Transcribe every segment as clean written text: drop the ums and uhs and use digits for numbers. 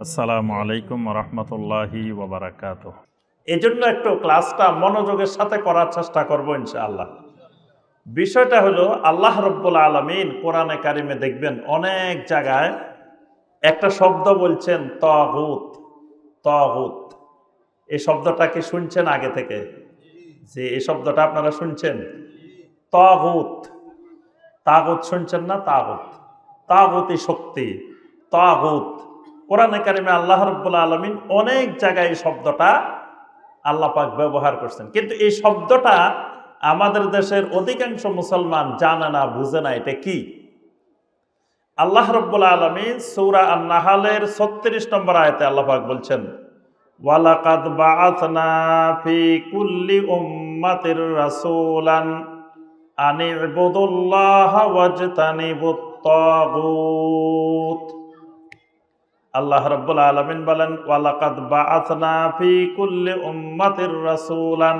আসসালামু আলাইকুম রহমতুল্লাহি ওয়াবারাকাতুহ। এজন্য একটু ক্লাসটা মনোযোগের সাথে করার চেষ্টা করব ইনশাআল্লাহ। বিষয়টা হলো আল্লাহ রব্বুল আলামিন কোরআনে কারিমে দেখবেন অনেক জায়গায় একটা শব্দ বলছেন তাগুত। তাগুত এই শব্দটা কি শুনছেন আগে থেকে? যে এই শব্দটা আপনারা শুনছেন? তাগুত, তাগুত শুনছেন না? তাগুত, তাগুতি শক্তি, তাগুত। কোরআনে কারিমে আল্লাহ রব্বুল আলামিন অনেক জায়গায় এই শব্দটা আল্লাহ পাক ব্যবহার করছেন, কিন্তু এই শব্দটা আমাদের দেশের অধিকাংশ মুসলমান জানে না, বুঝে না এটা কি। আল্লাহ রাব্বুল আলামিন সূরা আন-নাহলের 36 নম্বর আয়াতে আল্লাহ পাক বলছেন, ওয়ালাকাদ বাআসনা ফি কুল্লি উম্মাতির রাসূলান আনি ইবুদুল্লাহা ওয়াজতানিবুত তাগুত। আল্লাহ রাব্বুল আলামিন বলেন, ওয়ালাকাদ বাআসনা ফি কুল্লি উম্মাতির রাসূলান।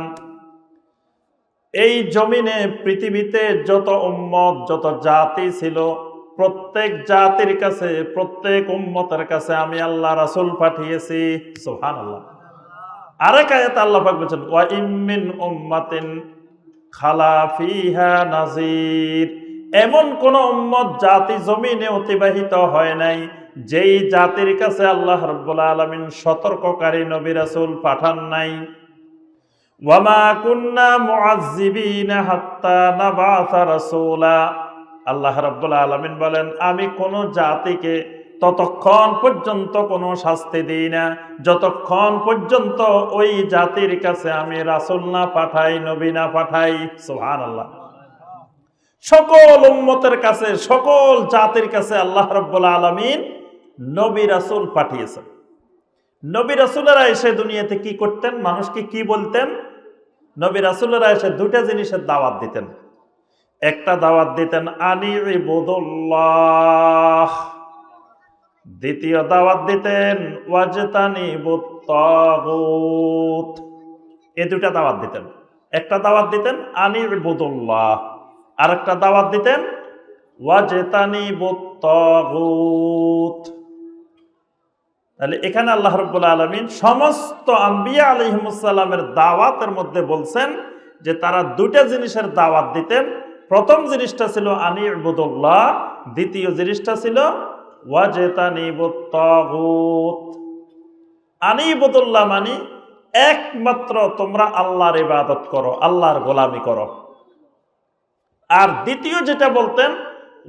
এই জমিনে পৃথিবীতে যত উম্মত, যত জাতি ছিল, প্রত্যেক জাতির কাছে, প্রত্যেক উম্মতের কাছে আমি আল্লাহ রাসূল পাঠিয়েছি। সুবহানাল্লাহ। আরেক আয়াতে আল্লাহ পাক বলেন, ওয়া ইমিন উম্মাতিন খালা ফিহা নাযীর। এমন কোন উম্মত জাতি জমিনে অতিবাহিত হয় নাই যেই জাতির কাছে আল্লাহ রাব্বুল আলামিন সতর্ককারী নবী রাসূল পাঠান নাই। ওয়ামা কুন্না মুআযযিবিনা হাত্তা নাবাসা রাসূলা। আল্লাহ রাব্বুল আলামিন বলেন, আমি কোন জাতিকে ততক্ষণ পর্যন্ত কোনো শাস্তি দিই না যতক্ষণ পর্যন্ত ওই জাতির কাছে আমি রাসূল না পাঠাই, নবী না পাঠাই। সুবহানাল্লাহ। সকল উম্মতের কাছে, সকল জাতির কাছে আল্লাহ রাব্বুল আলামিন নবী রাসূল পাঠিয়েছেন। নবী রাসূলেরা এসে দুনিয়াতে কি করতেন? মানুষকে কি বলতেন? নবী রাসূলেরা এসে দুইটা জিনিসের দাওয়াত দিতেন। একটা দাওয়াত দিতেন আনি ইবুদুল্লাহ, দ্বিতীয় দাওয়াত দিতেন ওয়াজতানিবুত তাগুত। এই দুইটা দাওয়াত দিতেন। একটা দাওয়াত দিতেন আনি ইবুদুল্লাহ, আর একটা দাওয়াত দিতেন ওয়াজতানিবুত তাগুত। তাহলে এখানে আল্লাহ রাব্বুল আলামিন সমস্ত আম্বিয়া আলাইহিমুস সালামের দাওয়াতের মধ্যে বলছেন যে তারা দুইটা জিনিসের দাওয়াত দিতেন। প্রথম জিনিসটা ছিল আনি ইবুদুল্লাহ, দ্বিতীয় জিনিসটা ছিল ওয়াজতানিবুত তাগুত। আনি ইবুদুল্লাহ মানে একমাত্র তোমরা আল্লাহর ইবাদত করো, আল্লাহর গোলামি করো। আর দ্বিতীয় যেটা বলতেন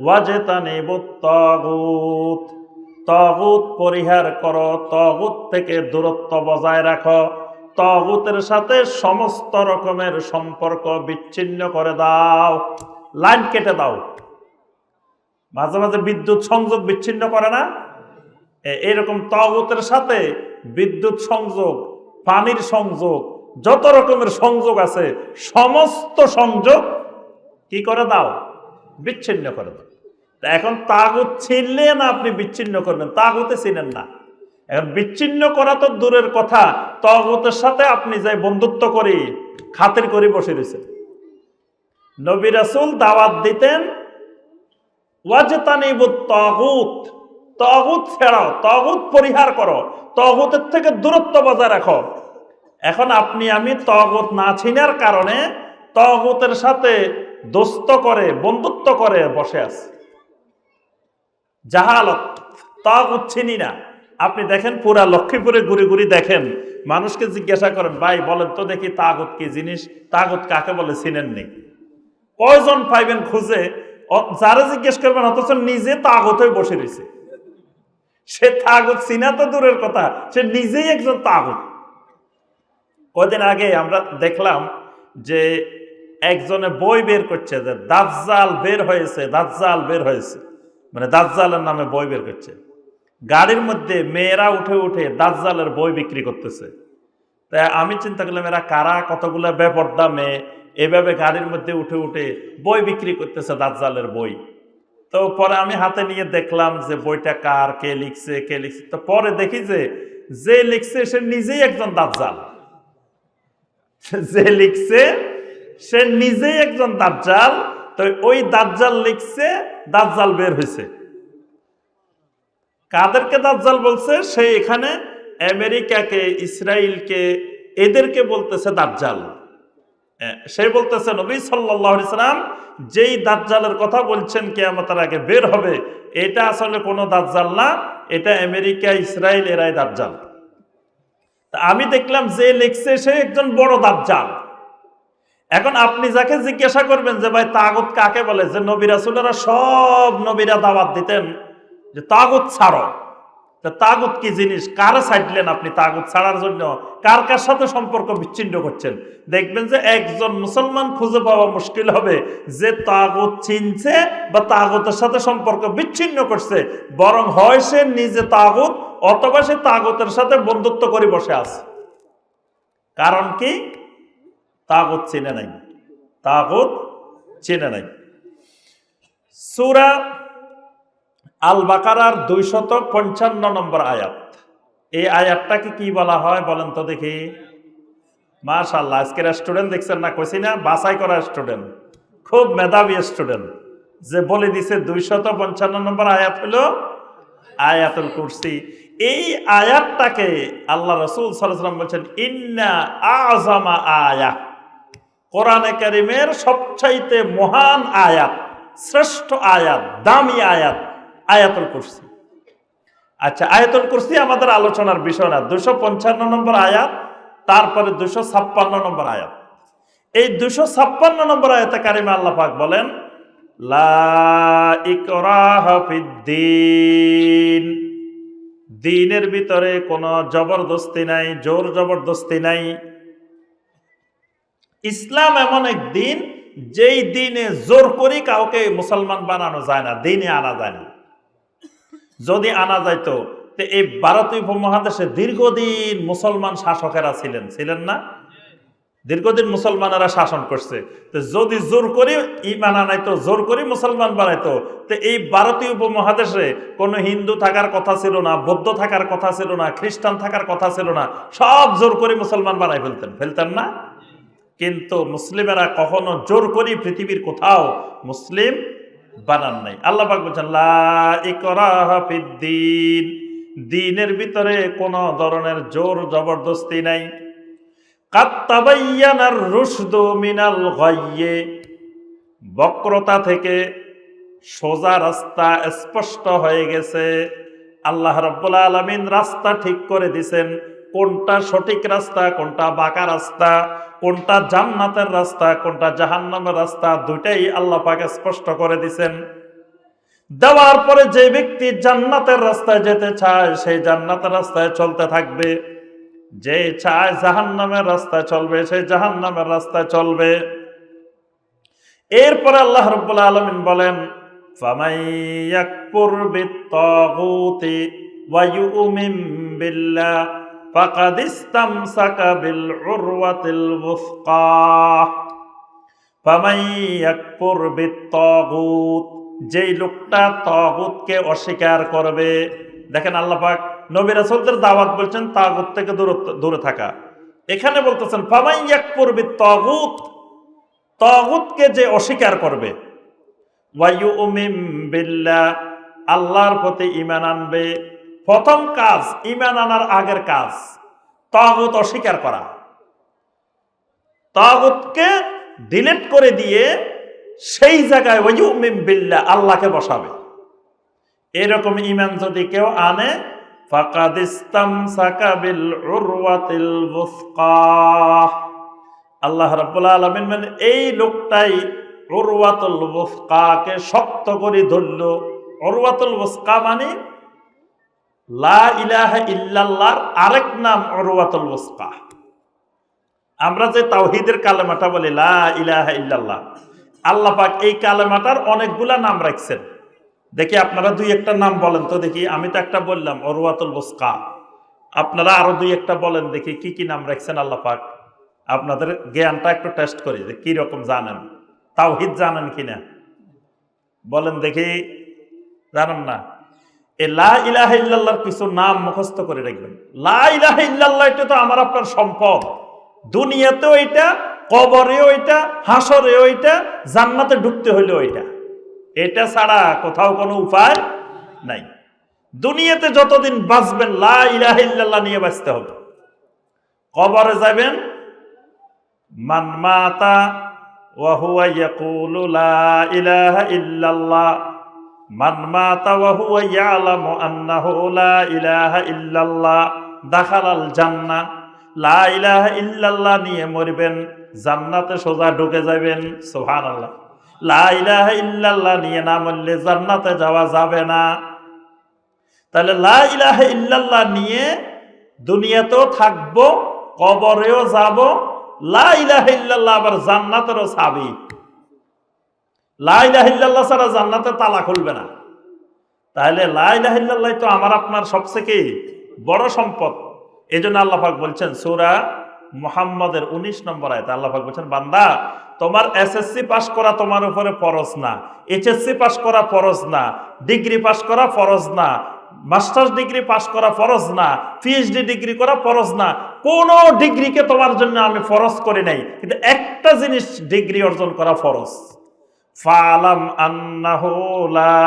ওয়াজতানিবুত তাগুত, তাগুত পরিহার করো, তাগুত থেকে দূরত্ব বজায় রাখো, তাগুতের সাথে সমস্ত রকমের সম্পর্ক বিচ্ছিন্ন করে দাও, লাইন কেটে দাও। মাঝে মাঝে বিদ্যুৎ সংযোগ বিচ্ছিন্ন করে না? এরকম তাগুতের সাথে বিদ্যুৎ সংযোগ, পানির সংযোগ, যত রকমের সংযোগ আছে সমস্ত সংযোগ কি করে দাও? বিচ্ছিন্ন করে দাও। এখন তাগুত ছিনলেন আপনি বিচ্ছিন্ন করবেন, তাগুতে ছিলেন না। এখন বিচ্ছিন্ন করা তো দূরের কথা, তাগুতের সাথে আপনি যাই বন্ধুত্ব করি, খাতির করে বসে রয়েছেন। নবী রাসূল দাওয়াত দিতেন ওয়াজতানিবুত তাগুত, তাগুত ফেরাও, তাগুত পরিহার করো, তাগুতের থেকে দূরত্ব বজায় রাখো। এখন আপনি আমি তাগুত না চিনার কারণে তাগুতের সাথে দোস্ত করে, বন্ধুত্ব করে বসে আছে। জাহালত, তাগুত চিনি না। আপনি দেখেন পুরা লক্ষ্মীপুরে ঘুরে ঘুরে দেখেন, মানুষকে জিজ্ঞাসা করেন, ভাই বলেন তো দেখি তাগুত কি জিনিস, তাগুত কাকে বলে চিনেন নেই? কয়জন পাইবেন খুঁজে? যারা জিজ্ঞেস করবেন অথচ নিজে তাগুত হয়ে বসে রয়েছে। সে তাগুত চিনা তো দূরের কথা, সে নিজেই একজন তাগুত। কদিন আগে আমরা দেখলাম যে একজনে বই বের করছে যে দাজ্জাল বের হয়েছে, দাজ্জাল বের হয়েছে, মানে দাজ্জালের নামে বই বের করছে। গাড়ির মধ্যে মেয়েরা উঠে উঠে দাজ্জালের বই বিক্রি করতেছে। তাই আমি চিন্তা করলাম এরা কারা, কতগুলো বেপরদা মেয়ে এভাবে গাড়ির মধ্যে উঠে উঠে বই বিক্রি করতেছে, দাজ্জালের বই। তো পরে আমি হাতে নিয়ে দেখলাম যে বইটা কার, কে লিখছে, কে লিখছে। তো পরে দেখি যে লিখছে সে নিজেই একজন দাজ্জাল। যে লিখছে সে নিজেই একজন দাজ্জাল। তো ওই দাজ্জাল লিখছে, দাজ্জাল বের হয়েছে। কাদেরকে দাজ্জাল বলছে? সে এখানে আমেরিকাকে, ইসরায়েলকে, এদেরকে বলতেছে দাজ্জাল। সে বলতেছে নবী সাল্লাল্লাহু আলাইহি সাল্লাম যেই দাজ্জালের কথা বলছেন কিয়ামতের আগে বের হবে, এটা আসলে কোনো দাজ্জাল না, এটা আমেরিকা, ইসরায়েল, এরাই দাজ্জাল। আমি দেখলাম যে লিখছে সে একজন বড় দাজ্জাল। এখন আপনি যাকে জিজ্ঞাসা করবেন যে ভাই তাগুত কাকে বলে, যে নবী রাসূলেরা সব নবীরা দাওয়াত দিতেন যে তাগুত ছাড়ো, তাগুত কি জিনিস, কারে ছাড়লেন আপনি তাগুত ছাড়ার জন্য, কার কার সাথে সম্পর্ক বিচ্ছিন্ন করছেন? দেখবেন যে একজন মুসলমান খুঁজে পাওয়া মুশকিল হবে যে তাগুত চিনছে বা তাগুতের সাথে সম্পর্ক বিচ্ছিন্ন করছে, বরং হয় সে নিজে তাগুত অথবা সে তাগুতের সাথে বন্ধুত্ব করে বসে আছে। কারণ কি? তাগুত চিনে নাই, তাগুত চিনে নাই। সূরা আল বাকারার 255 নম্বর আয়াত, এই আয়াতটাকে কি বলা হয় বলেন তো দেখি? মাশাআল্লাহ, আজকের স্টুডেন্ট দেখছেন না, কইছি না বাছাই করা স্টুডেন্ট, খুব মেধাবী স্টুডেন্ট, যে বলে দিছে 255 নম্বর আয়াত হলো আয়াতুল কুরসি। এই আয়াতটাকে আল্লাহ রাসূল সাল্লাল্লাহু আলাইহি ওয়াসাল্লাম বলেন ইন্না আযমা আয়াত, কোরআনে কারীমের সবচাইতে মহান আয়াত, শ্রেষ্ঠ আয়াত, দামি আয়াত আয়াতুল কুরসি। আচ্ছা, আয়াতুল কুরসি আমাদের আলোচনার বিষয় না। 255 নম্বর আয়াত, তারপরে 256 নম্বর আয়াত। এই 256 নম্বর আয়াতে কারিমে আল্লাহ পাক বলেন লা ইকরাহা ফিদ্দীন, দ্বীনের ভিতরে কোনো জবরদস্তি নাই, জোর জবরদস্তি নাই। ইসলাম এমন এক দিন যেই দিনে জোর করি কাউকে মুসলমান বানানো যায় না, দিনে আনা যায় না। যদি আনা যাইতো তো এই ভারতীয় উপমহাদেশে দীর্ঘদিন মুসলমান শাসকেরা ছিলেন না? দীর্ঘদিন মুসলমানেরা শাসন করছে। তো যদি জোর করে ইমান আনাইতো, জোর করে মুসলমান বানাইতো, তো এই ভারতীয় উপমহাদেশে কোনো হিন্দু থাকার কথা ছিল না, বৌদ্ধ থাকার কথা ছিল না, খ্রিস্টান থাকার কথা ছিল না, সব জোর করে মুসলমান বানাই ফেলতেন না? কিন্তু মুসলিমেরা কখনো জোর করে পৃথিবীর কোথাও মুসলিম বানান নাই। আল্লাহ পাক বলেন লা ইকরাহা ফিদ্দীন, দ্বীনের ভিতরে কোন ধরনের জোর জবরদস্তি নাই। কাদ তাবায়্যানার রুশদু মিনাল গায়্যি, বক্রতা থেকে সোজা রাস্তা স্পষ্ট হয়ে গেছে। আল্লাহ রাব্বুল আলামিন রাস্তা ঠিক করে দিবেন, কোনটা সঠিক রাস্তা, কোনটা বাঁকা রাস্তা, কোনটা জান্নাতের রাস্তা, কোনটা জাহান্নামের রাস্তা, দুইটাই আল্লাহ পাক স্পষ্ট করে দিবেন। দেওয়ার পরে যে ব্যক্তি জান্নাতের রাস্তায় যেতে চায় সেই জান্নাতের রাস্তায় চলতে থাকবে, যে চায় জাহান্নামের রাস্তায় চলবে সেই জাহান্নামের রাস্তায় চলবে। এরপরে আল্লাহ রাব্বুল আলামিন বলেন ফামান ইয়াকফুর বিত-তাগুতি ওয়া ইউমিন বিল্লাহ ফাকাদ ইসতামসাকা বিল উরওয়াতিল ওয়াসকা। ফামান ইয়াকফুর বিত-তাগুত, যেই লোকটা তাগুতকে অস্বীকার করবে। দেখেন আল্লাহ পাক নবী রাসূলদের দাওয়াত বলছেন তাগুত থেকে দূরে থাকা। এখানে বলতেছেন ফামান ইয়াকফুর বিত-তাগুত, তাগুতকে যে অস্বীকার করবে, ওয়া ইউমিন বিল্লাহ, আল্লাহর প্রতি ঈমান আনবে। প্রথম কাজ, ঈমান আনার আগের কাজ তাগুত অস্বীকার করা। তাগুতকে ডিলিট করে দিয়ে সেই জায়গায় ওয়া ইউমিন বিল্লাহ, আল্লাহকে বসাবে। এরকম ঈমান যদি কেউ আনে ফাকাদ ইসতামসাকা বিল উরওয়াতিল ওয়াসকা, আল্লাহ রাব্বুল আলামিন মানে এই লোকটাই উরওয়াতুল ওয়াসকাকে শক্ত করে ধরল। উরওয়াতুল ওয়াসকা মানে লা ইলাহা ইল্লাল্লাহর আরেক নাম উরওয়াতুল ওয়াসকা। আমরা যে তাওহীদের কালেমাটা বলি লা ইলাহা ইল্লাল্লাহ, আল্লাহ পাক এই কালেমাটার অনেকগুলা নাম রাখছেন। দেখি আপনারা দুই একটা নাম বলেন তো দেখি। আমি তো একটা বললাম উরওয়াতুল ওয়াসকা, আপনারা আরো দুই একটা বলেন দেখি কি কি নাম রাখছেন আল্লাহ পাক। আপনাদের জ্ঞানটা একটু টেস্ট করি যে কি রকম জানেন, তাওহীদ জানেন কিনা বলেন দেখি। জানেন না? এই লা ইলাহা ইল্লাল্লাহর কিছু নাম মুখস্থ করে রাখবেন। লা ইলাহা ইল্লাল্লাহ এটা তো আমার আপনার সম্পদ, দুনিয়াতেও এটা, কবরেও এটা, হাসরেও এটা, জান্নাতে ঢুকতে হইলেও এটা। এটা ছাড়া কোথাও কোনো উপায় নাই। দুনিয়াতে যতদিন বাঁচবেন লা ইলাহা ইল্লাল্লাহ নিয়ে বাঁচতে হবে। কবরে যাবেন, মান মাতা ওয়া হুয়া ইয়াকুলু লা ইলাহা ইল্লাল্লাহ, মান মাতা ওয়া হুয়া ইয়ালামু আন্নাহু লা ইলাহা ইল্লাল্লাহ দাখালাল জান্নাহ। লা ইলাহা ইল্লাল্লাহ নিয়ে মরবেন, জান্নাতে সোজা ঢুকে যাবেন। সুবহানাল্লাহ। লা ইলাহা ইল্লাল্লাহ নিয়ে না মরলে জান্নাতে যাওয়া যাবে না। তাহলে লা ইলাহা ইল্লাল্লাহ নিয়ে দুনিয়াতেও থাকবো, কবরেও যাব। লা ইলাহা ইল্লাল্লাহ আবার জান্নাতেরও চাবি। লা ইলাহা ইল্লাল্লাহ ছাড়া জান্নাতের তালা খুলবে না। তাহলে লা ইলাহা ইল্লাল্লাহ তো আমার আপনার সবথেকে বড় সম্পদ। এই জন্য আল্লাহ পাক বলছেন সূরা মুহাম্মদের 19 নম্বর আয়াতে আল্লাহ পাক বলছেন, বান্দা তোমার এসএসসি পাস করা তোমার উপরে ফরজ না, এইচএসসি পাস করা ফরজ না, ডিগ্রি পাস করা ফরজ না, মাস্টার্স ডিগ্রি পাস করা ফরজ না, পিএইচডি ডিগ্রি করা ফরজ না। কোন ডিগ্রিকে তোমার জন্য আমি ফরজ করি নাই, কিন্তু একটা জিনিস ডিগ্রি অর্জন করা ফরজ। ফালাম আন্নাহু লা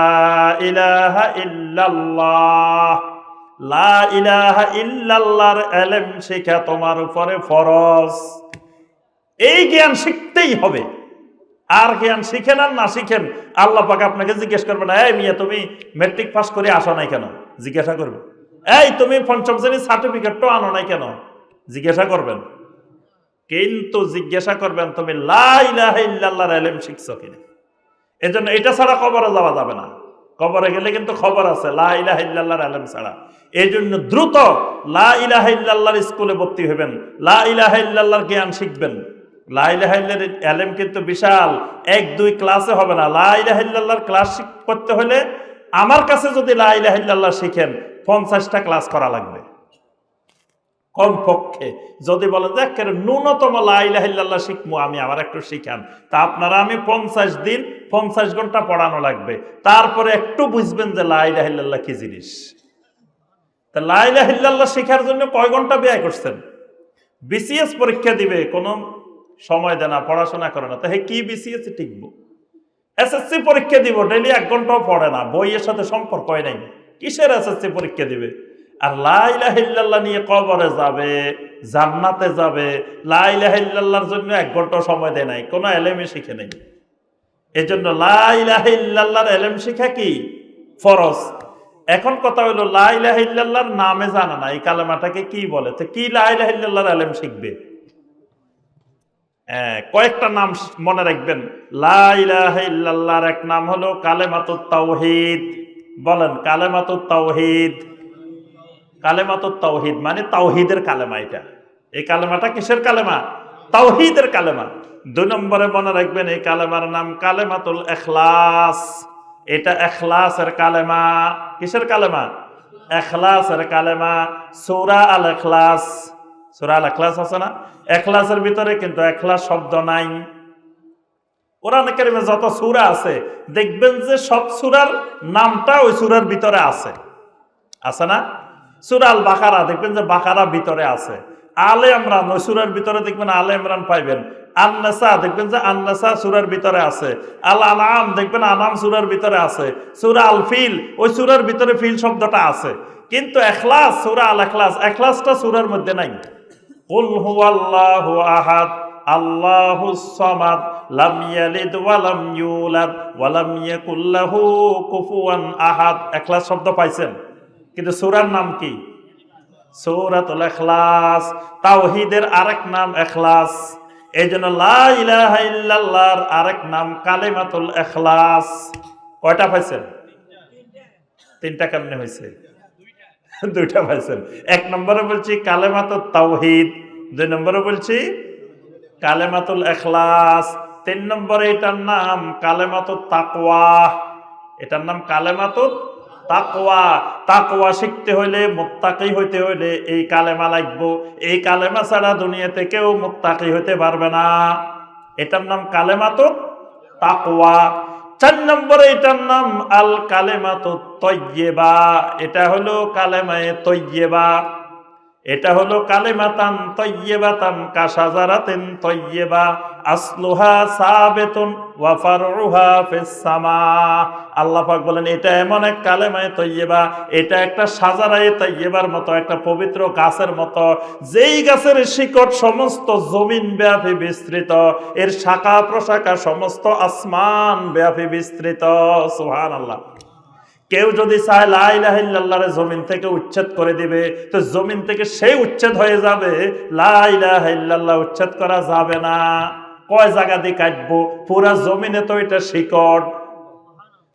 ইলাহা ইল্লাল্লাহ, লা ইলাহা ইল্লাল্লাহর ইলম শেখা তোমার উপরে ফরজ। এই জ্ঞান শিখতেই হবে। আর জ্ঞান শিখেন আর না শিখেন, আল্লাহ পাক আপনাকে জিজ্ঞেস করবে না, এই মিয়া তুমি ম্যাট্রিক পাস করে আসো নাই কেন, জিজ্ঞাসা করবে। এই তুমি পঞ্চম শ্রেণীর সার্টিফিকেটটাও আনো নাই কেন, জিজ্ঞাসা করবেন। কিন্তু জিজ্ঞাসা করবেন তুমি লা ইলাহা ইল্লাল্লাহর ইলম শিখছো কিনা। এজন্য এটা ছাড়া কবরে যাওয়া যাবে না। কবরে গেলে কিন্তু খবর আছে লা ইলাহা ইল্লাল্লাহর ইলম ছাড়া। এই জন্য দ্রুত লা ইলাহা ইল্লাল্লাহর স্কুলে ভর্তি হবেন, লা ইলাহা ইল্লাল্লাহর জ্ঞান শিখবেন। লা ইলাহা ইল্লাল্লাহর ইলম কিন্তু বিশাল, 1-2 ক্লাসে হবে না। লা ইলাহা ইল্লাল্লাহর ক্লাস করতে হলে আমার কাছে যদি লা ইলাহা ইল্লাল্লাহ শিখেন 50টা ক্লাস করা লাগবে কমপক্ষে। যদি বলেন যে একেবারে ন্যূনতম লা ইলাহা ইল্লাল্লাহ শিখবো আমি, আমার একটু শিখান, তা আপনারা আমি 50 দিন 50 ঘন্টা পড়ানো লাগবে। তারপরে একটু বুঝবেন যে লা ইলাহা ইল্লাল্লাহ কি জিনিস। তা লা ইলাহা ইল্লাল্লাহ শেখার জন্য কয় ঘন্টা ব্যয় করছেন? বিসিএস পরীক্ষা দিবে, কোনো সময় দেয় না, পড়াশোনা করে না, তাহলে কি বিসিএস টিকবো? এসএসসি পরীক্ষা দিব, ডেইলি 1 ঘন্টাও পড়ে না, বইয়ের সাথে সম্পর্ক হয় নাই, কিসের এসএসসি পরীক্ষা দিবে? আর লা ইলাহা ইল্লাল্লাহ নিয়ে কবরে যাবে, জান্নাতে যাবে, লা ইলাহা ইল্লাল্লাহর জন্য 1 ঘন্টা সময় দেয় নাই, কোনো এলেমে শিখে নেই। এজন্য লা ইলাহা ইল্লাল্লাহর ইলম শিখা কি ফরজ। এখন কথা হলো লা ইলাহা ইল্লাল্লাহর নামে জানা না, এই কালেমাটাকে কি বলে, তো কি লা ইলাহা ইল্লাল্লাহর ইলম শিখবে? কয়েকটা নাম মনে রাখবেন। লা ইলাহা ইল্লাল্লাহর এক নাম হলো কালেমাতুত তাওহীদ। বলেন কালেমাতুত তাওহীদ। কালেমাতুত তাওহীদ মানে তাওহীদের কালেমা। এটা এই কালেমাটা কিসের কালেমা? তাওহীদের কালেমা। 2 নম্বরে মনে রাখবেন এই কালেমার নাম কালেমাতুল ইখলাস। এটা ইখলাসের কালেমা। কিসের কালেমা? ইখলাসের কালেমা। সূরা আল ইখলাস, সূরা আল ইখলাস আছে না, ইখলাসের ভিতরে কিন্তু ইখলাস শব্দ নাই। কোরআন কারীমে যত সূরা আছে দেখবেন যে সব সূরার নামটা ওই সূরার ভিতরে আছে, আছে না? সূরা আল বাকারা দেখবেন যে বাকারা ভিতরে আছে। আলে ইমরান ওই সূরার ভিতরে দেখবেন আলে ইমরান পাইবেন। আন-নাসা দেখবেন যে আন-নাসা সূরার ভিতরে আছে। আল আনআম দেখবেন আনাম সূরার ভিতরে আছে। সূরা আল ফিল ওই সূরার ভিতরে ফিল শব্দটা আছে। কিন্তু ইখলাস, সূরা আল ইখলাস, ইখলাসটা সূরার মধ্যে নাই। কুল হুয়াল্লাহু আহাদ আল্লাহুস সামাদ লাম ইয়ালিদ ওয়া লাম ইউলাদ ওয়া লাম ইয়াকুল লাহু কুফুয়ান আহাদ। ইখলাস শব্দ পাইছেন, কিন্তু সূরার নাম কি? সূরাতুল ইখলাস। তাওহীদের আরেক নাম ইখলাস। এইজন্য লা ইলাহা ইল্লাল্লাহর আরেক নাম কালিমাতুল ইখলাস। কয়টা পাইছেন? 3টা কেমনে হয়েছে? 2টা পাইছেন। 1 নম্বরে বলছি কালিমাতুত তাওহীদ, 2 নম্বরে বলছি কালিমাতুল ইখলাস, 3 নম্বরে এটার নাম কালিমাতুত তাকওয়া। এটার নাম কালিমাতুত তাকওয়া। তাকওয়া শিখতে হইলে, মুত্তাকি হইতে হইলে এই কালেমা লাগবো। এই কালেমা ছাড়া দুনিয়াতে কেউ মুত্তাকি হইতে পারবে না। এটার নাম কালেমাতুত তাকওয়া। 4 নম্বরে এটার নাম আল কালেমাতুত তাইয়্যিবা। এটা হলো কালেমায়ে তাইয়্যিবা। এটা হলো কালেমাতান তাইয়্যিবাতান কাশাজারাতিন তাইয়্যিবা। আসলুহা সাবিতুন ওয়া ফারউহা ফিস সামা। আল্লাহ পাক বলেন এটা এমন এক কালেমায়ে তৈয়্যিবা, এটা একটা শাজারায়ে তৈয়্যিবার মতো, একটা পবিত্র গাছের মতো, যেই গাছের শিকড় সমস্ত জমিন ব্যাপী বিস্তৃত, এর শাখা প্রশাখা সমস্ত আসমান ব্যাপী বিস্তৃত। সুবহানাল্লাহ। কেউ যদি চায় লা ইলাহা ইল্লাল্লাহর জমিন থেকে উচ্ছেদ করে দিবে, তো জমিন থেকে সেই উচ্ছেদ হয়ে যাবে, লা ইলাহা ইল্লাল্লাহ উচ্ছেদ করা যাবে না। কয় জায়গা দিয়ে কাটবো? পুরা জমিনে তো এটা শিকড়।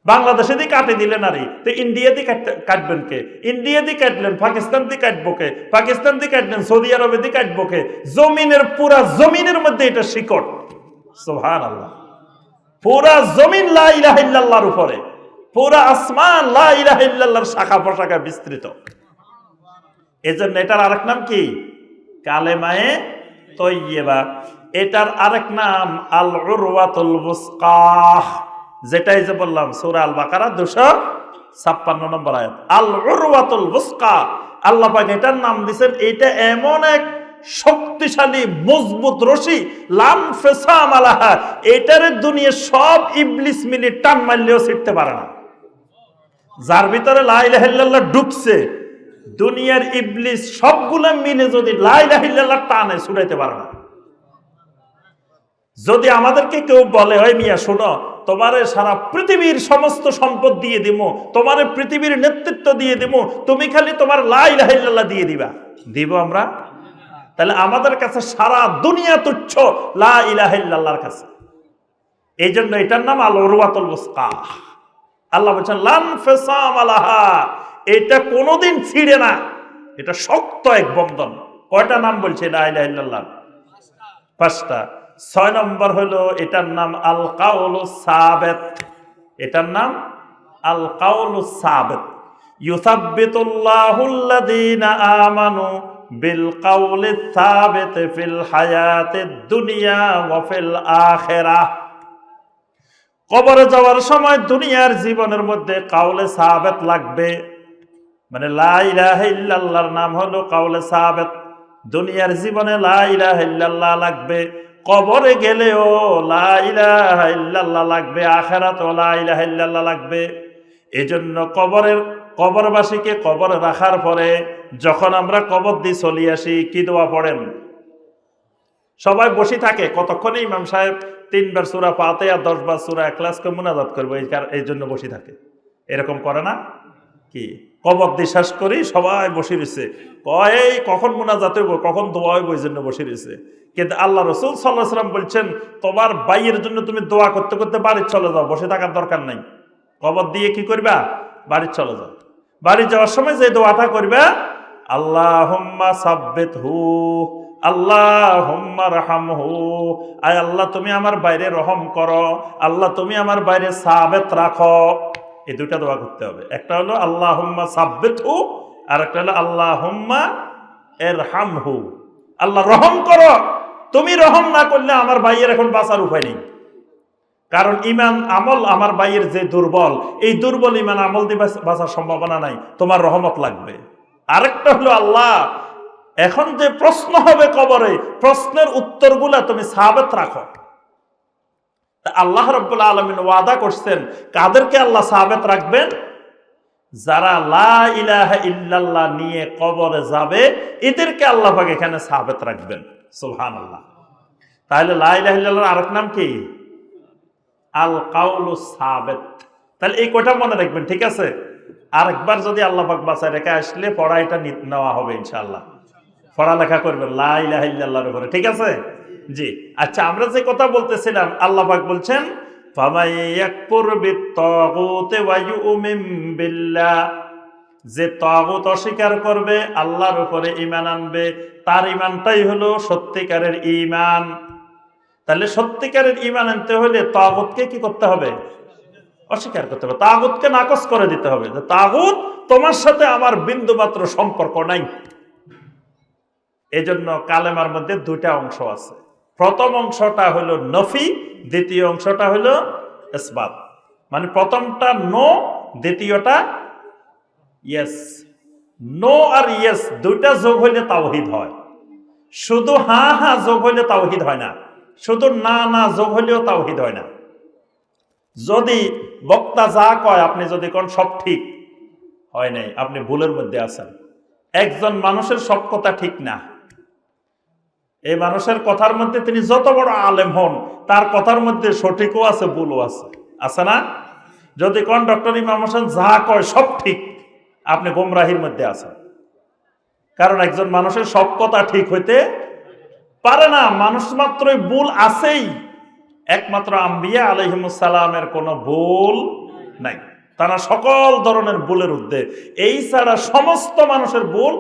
বাংলাদেশে দিয়ে কাটে দিলেন আরে, তো ইন্ডিয়া দিয়ে কাটবেন কে? ইন্ডিয়া দিয়ে কাটলেন, পাকিস্তান দিয়ে কাটবো কে? পাকিস্তান দিয়ে কাটলেন, সৌদি আরবে দিয়ে কাটবো কে? জমিনের পুরা জমিনের মধ্যে এটা শিকড়। সুবহানাল্লাহ। পুরা জমিন লা ইলাহা ইল্লাল্লাহর উপরে, পুরা আসমান লা ইলাহা ইল্লাল্লাহর শাখা প্রশাখা বিস্তৃত। এজন্য এটার আরেক নাম কি? কালেমায়ে তৈয়্যিবা। এটার আরেক নাম আল উরওয়াতুল বুসকা, যেটাই যে বললাম সূরা আল বাকারা 256 নম্বর আয়াত। আল উরওয়াতুল বুসকা, আল্লাহ পাক এটার নাম দিবেন, এটা এমন এক শক্তিশালী মজবুত রশি, লাম ফিসাম আলাহা, এটার দুনিয়া সব ইবলিস মিলে টান মারলেও ছিড়তে পারে না। যার ভিতরে লা ইলাহা ইল্লাল্লাহ ঢুকছে, দুনিয়ার ইবলিস সবগুলা মিলে যদি লা ইলাহা ইল্লাল্লাহ টানে ছুটাইতে পারে না। যদি আমাদেরকে কেউ বলে, ওই মিয়া শোনো, তোমারে সারা পৃথিবীর সমস্ত সম্পদ দিয়ে দিব, তোমারে পৃথিবীর নেতৃত্ব দিয়ে দিব, তুমি খালি তোমার লা ইলাহা ইল্লাল্লাহ দিয়ে দিবা, দিব আমরা? তাহলে আমাদের কাছে সারা দুনিয়া তুচ্ছ লা ইলাহা ইল্লাল্লাহর কাছে। এই জন্য এটার নাম আল উরওয়াতুল বুসকা। আল্লাহ বলছেন লাম ফিসাম আলাহা, এটা কোনোদিন ছিঁড়ে না, এটা শক্ত এক বন্ধন। কয়টা নাম বলছে লা ইলাহা ইল্লাল্লাহ? 5টা। 6 নম্বর হলো এটার নাম আল কাউলুস সাবিত। এটার নাম আল কাউলুস সাবিত। ইউসাব্বিতুল্লাহুল্লাযীনা আমানু বিল কাউলিস সাবিত ফিল হায়াতিদ দুনিয়া ওয়া ফিল আখিরাহ। কবরে যাওয়ার সময় দুনিয়ার জীবনের মধ্যে কাউলে সাবিত লাগবে, মানে লা ইলাহা ইল্লাল্লাহর নাম হলো কাউলে সাবিত। দুনিয়ার জীবনে লা ইলাহা ইল্লাল্লাহ লাগবে, কবরে গেলেও লা ইলাহা ইল্লাল্লাহ লাগবে, আখিরাতেও লা ইলাহা ইল্লাল্লাহ লাগবে। এজন্য কবরবাসীকে কবরে রাখার পরে যখন আমরা কবর দিয়ে চলে আসি, কি দোয়া পড়েন? সবাই বসে থাকে, কতক্ষণে ইমাম সাহেব 3 বার সূরা ফাতিহা 10 বার সূরা ইখলাসকে মুনাজাত করবে, এই জন্য বসে থাকে। এরকম করে না কি? কবর দিয়ে শেষ করি সবাই বসে রয়েছে, কয় কখন মুনাজাত হইব, কখন দোয়া হইব, এই জন্য বসে রয়েছে। কিন্তু আল্লাহ রাসূল সাল্লাল্লাহু আলাইহি ওয়াসাল্লাম বলছেন, তোমার ভাইয়ের জন্য তুমি দোয়া করতে করতে বাড়ি চলে যাও, বসে থাকার দরকার নাই। কবর দিয়ে কি করবা? বাড়ি চলে যাও। বাড়ি যাওয়ার সময় যে দোয়াটা করবে, আল্লাহুম্মা সাব্বিতহু, আল্লাহুম্মা রহমহু, আয় আল্লাহ তুমি আমার বাইরে রহম করো, আল্লাহ তুমি আমার বাইরে সাবিত রাখো। এই দুইটা দোয়া করতে হবে। একটা হলো আল্লাহুম্মা সাব্বিতহু, আর একটা হলো আল্লাহুম্মা ইরহামহু, আল্লাহ রহম করো। তুমি রহম না করলে আমার ভাইয়ের এখন বাঁচার উপায় নেই, কারণ ইমান আমল আমার ভাইয়ের যে দুর্বল, এই দুর্বল ইমান আমল দিয়ে বাঁচার সম্ভাবনা নাই, তোমার রহমত লাগবে। আরেকটা হলো আল্লাহ, এখন যে প্রশ্ন হবে কবরে, প্রশ্নের উত্তরগুলা তুমি সাবিত রাখো। আল্লাহ রাব্বুল আলামিন ওয়াদা করছেন, কাদেরকে আল্লাহ সাবিত রাখবেন? যারা লা ইলাহা ইল্লাল্লাহ নিয়ে কবরে যাবে, এদেরকে আল্লাহ পাক এখানে সাবিত রাখবেন। সুবহানাল্লাহ। তাহলে লা ইলাহা ইল্লাল্লাহর আরেক নাম কি? আল কাউলুস সাবিত। তাহলে এই কয়টা মনে রাখবেন, ঠিক আছে? আরেকবার যদি আল্লাহ পাক বাঁচায় রেখে আসলে পড়াইটা নেওয়া হবে ইনশাআল্লাহ, পড়ালেখা করবেন লা ইলাহা ইল্লাল্লাহর উপরে, ঠিক আছে? জি। আচ্ছা, আমরা যে কথা বলতেছিলাম, আল্লাহ পাক বলছেন ফামাই ইয়াকফুর বিত-তাগুতি ওয়া ইউমিন বিল্লাহ, যে তাগুত অস্বীকার করবে, আল্লাহর উপরে ঈমান আনবে, তার ঈমানটাই হলো সত্যিকারের ঈমান। তাহলে সত্যিকারের ঈমান আনতে হলে তাগুতকে কি করতে হবে? অস্বীকার করতে হবে, তাগুতকে নাকচ করে দিতে হবে, যে তাগুত তোমার সাথে আমার বিন্দুমাত্র সম্পর্ক নাই। এজন্য কালেমার মধ্যে 2টা অংশ আছে। প্রথম অংশটা হলো নফি, দ্বিতীয় অংশটা হলো ইসবাত। মানে প্রথমটা নো, দ্বিতীয়টা ইয়েস। নো আর ইয়েস 2টা যোগ হইলে তাওহীদ হয়, শুধু হ্যাঁ হ্যাঁ যোগ হইলে তাওহীদ হয় না। শুধু না না যোগ হইলেও তাওহীদ হয় না। যদি বক্তা যা কয় আপনি যদি কোন সব ঠিক হয় নাই, আপনি ভুলের মধ্যে আছেন। একজন মানুষের সব কথা ঠিক না, এই মানুষের কথার মধ্যে তিনি যত বড় আলেম হন, তার কথার মধ্যে সঠিকও আছে, ভুলও আছে, আছে না? যদি কোন ডক্টর ইমাম হোসেন যা কয় সব ঠিক, আপনি গোমরাহির মধ্যে আছেন। কারণ একজন মানুষের সব কথা ঠিক হইতে পারে না, মানুষ মাত্রই ভুল আছেই। একমাত্র আম্বিয়া আলাইহিমুস সালামের কোনো ভুল নাই, তারা সকল ধরনের ভুলের ঊর্ধ্বে। এই ছাড়া সমস্ত মানুষের ভুল